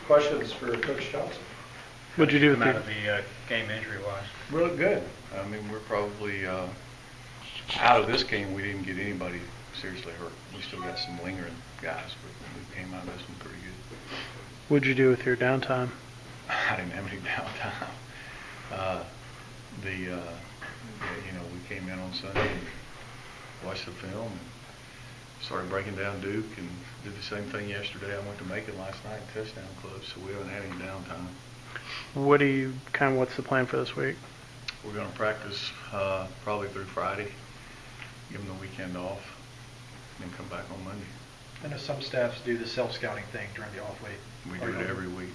Questions for Coach Johnson? What'd you do with out of the game injury-wise? Really good. I mean, we're probably out of this game. We didn't get anybody seriously hurt. We still got some lingering guys, but we came out of this one pretty good. What'd you do with your downtime? I didn't have any downtime. You know, we came in on Sunday and watched the film and started breaking down Duke and did the same thing yesterday. I went to Macon last night, touchdown club, so we haven't had any downtime. What's the plan for this week? We're going to practice probably through Friday, give them the weekend off, and then come back on Monday. I know some staffs do the self-scouting thing during the off week. We do it every week.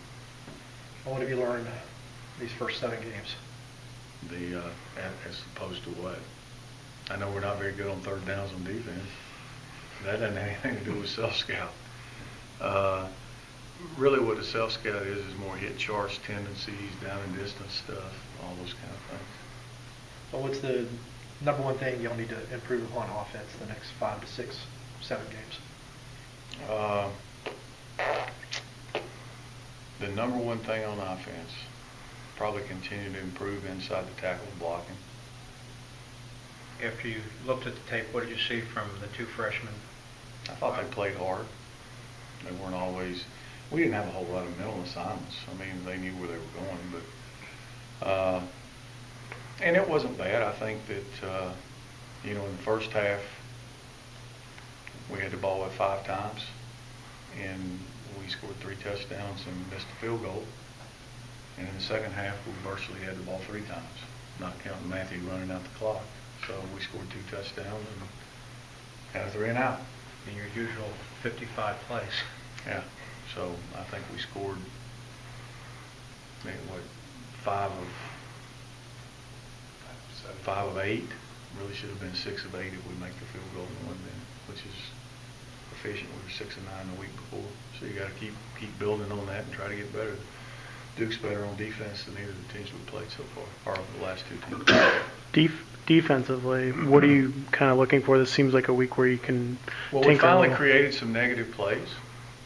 What have you learned these first 7 games? As opposed to what? I know we're not very good on third downs on defense. That doesn't have anything to do with self-scout. Really what a self-scout is more hit charts, tendencies, down and distance stuff, all those kind of things. Well, what's the number one thing you'll need to improve upon offense the next 5 to 6, 7 games? The number one thing on offense, probably continue to improve inside the tackle and blocking. After you looked at the tape, what did you see from the 2 freshmen? I thought they played hard. They weren't always, we didn't have a whole lot of mental assignments. I mean, they knew where they were going, but, and it wasn't bad. I think that, you know, in the first half, we had the ball at 5 times, and we scored 3 touchdowns and missed a field goal. And in the second half, we virtually had the ball 3 times, not counting Matthew running out the clock. So we scored 2 touchdowns and had a 3 and out. In your usual 55 plays. Yeah. So I think we scored maybe what 5 of 8. Really should have been 6 of 8 if we make the field goal and win then, which is efficient. We were 6 of 9 the week before. So you got to keep building on that and try to get better. Duke's better on defense than either of the teams we played so far, or the last 2 teams. Defensively, what are you kind of looking for? This seems like a week where you can Well, we finally created some negative plays.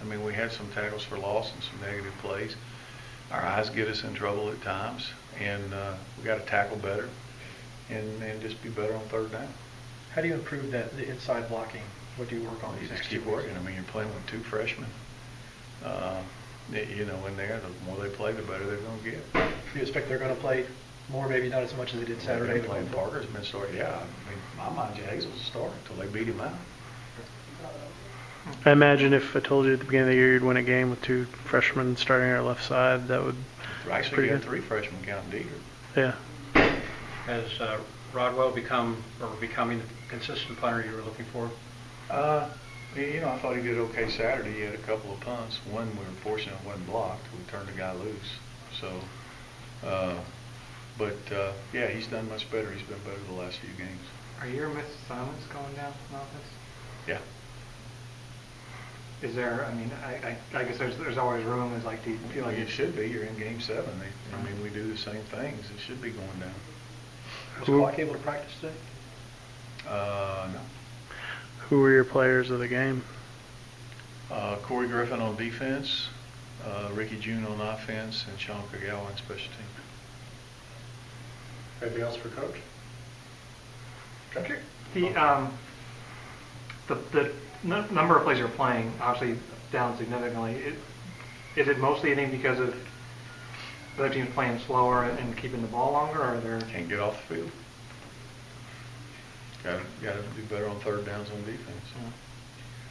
I mean, we had some tackles for loss and some negative plays. Our eyes get us in trouble at times, and we got to tackle better and just be better on third down. How do you improve the inside blocking? What do you work on? You just keep working. I mean, you're playing with 2 freshmen. You know, in there, the more they play, the better they're going to get. Do you expect they're going to play more, maybe not as much as they did Saturday? Playing Parker's been starting. Yeah, I mean, my mind, Hazel's a starter until they beat him out. I imagine if I told you at the beginning of the year you'd win a game with 2 freshmen starting our left side, that would actually pretty had good. 3 freshmen counting Dieter. Yeah. Has Rodwell becoming the consistent punter you were looking for? You know, I thought he did okay Saturday. He had a couple of punts. One we were fortunate wasn't blocked. We turned the guy loose. So, yeah, he's done much better. He's been better the last few games. Are your missed assignments going down in offense? Yeah. Is there? I mean, I guess there's always room. Is like, do you feel like it should be? You're in game 7. I mean, we do the same things. It should be going down. Was Clark able to practice today? No. Who were your players of the game? Corey Griffin on defense, Ricky June on offense, and Sean Kagawa on special teams. Anything else for Coach? Okay. The number of plays you're playing obviously down significantly. Is it mostly anything because of the other teams playing slower and keeping the ball longer, or there? Can't get off the field. Got to do better on third downs on defense.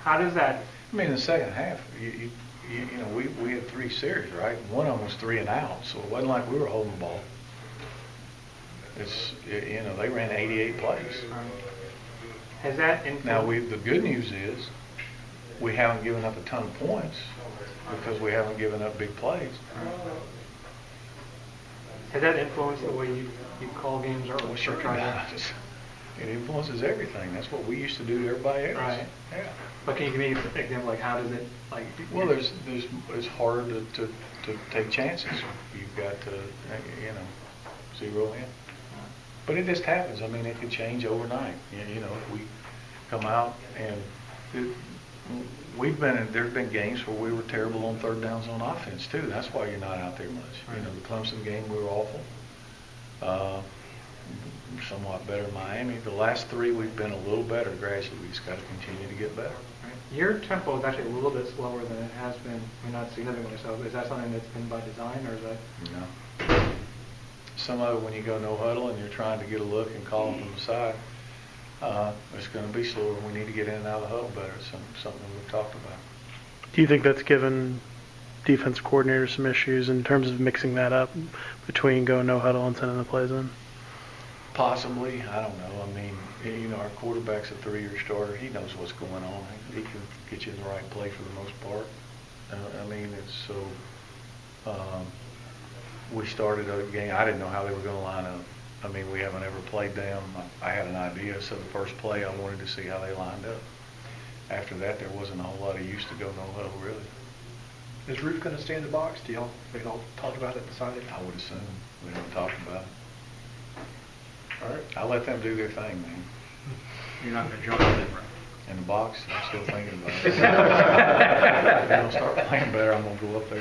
How does that? I mean, in the second half, you know, we had 3 series, right? One of them was 3 and out, so it wasn't like we were holding the ball. You know, they ran 88 plays. Has that influenced? Now, the good news is we haven't given up a ton of points because we haven't given up big plays. Has that influenced the way you call games or Well, sure does. It influences everything. That's what we used to do to everybody else. Right. Yeah. But can you give me an example? Like, how does it like? Well, it's harder to take chances. You've got to, you know, zero in. But it just happens. I mean, it could change overnight. You know, if we come out and there's been games where we were terrible on third downs on offense too. That's why you're not out there much. You know, the Clemson game, we were awful. Somewhat better in Miami. The last three, we've been a little better gradually. We just got to continue to get better. Your tempo is actually a little bit slower than it has been, I mean, not significantly so. Is that something that's been by design, or is that? No. Some of it, when you go no huddle and you're trying to get a look and call them from the side, it's going to be slower. We need to get in and out of the huddle better. It's something we've talked about. Do you think that's given defense coordinators some issues in terms of mixing that up between going no huddle and sending the plays in? Possibly. I don't know. I mean, you know, our quarterback's a 3-year starter. He knows what's going on. He can get you in the right play for the most part. I mean, it's so. We started a game. I didn't know how they were going to line up. I mean, we haven't ever played them. I had an idea, so the first play I wanted to see how they lined up. After that, there wasn't a whole lot of use to go no huddle, really. Is Roof going to stay in the box? Do y'all talk about it, decided? I would assume. We haven't talked about it. All right. I'll let them do their thing, man. You're not going to jump in, right? In the box, I'm still thinking about it. If they don't start playing better, I'm going to go up there.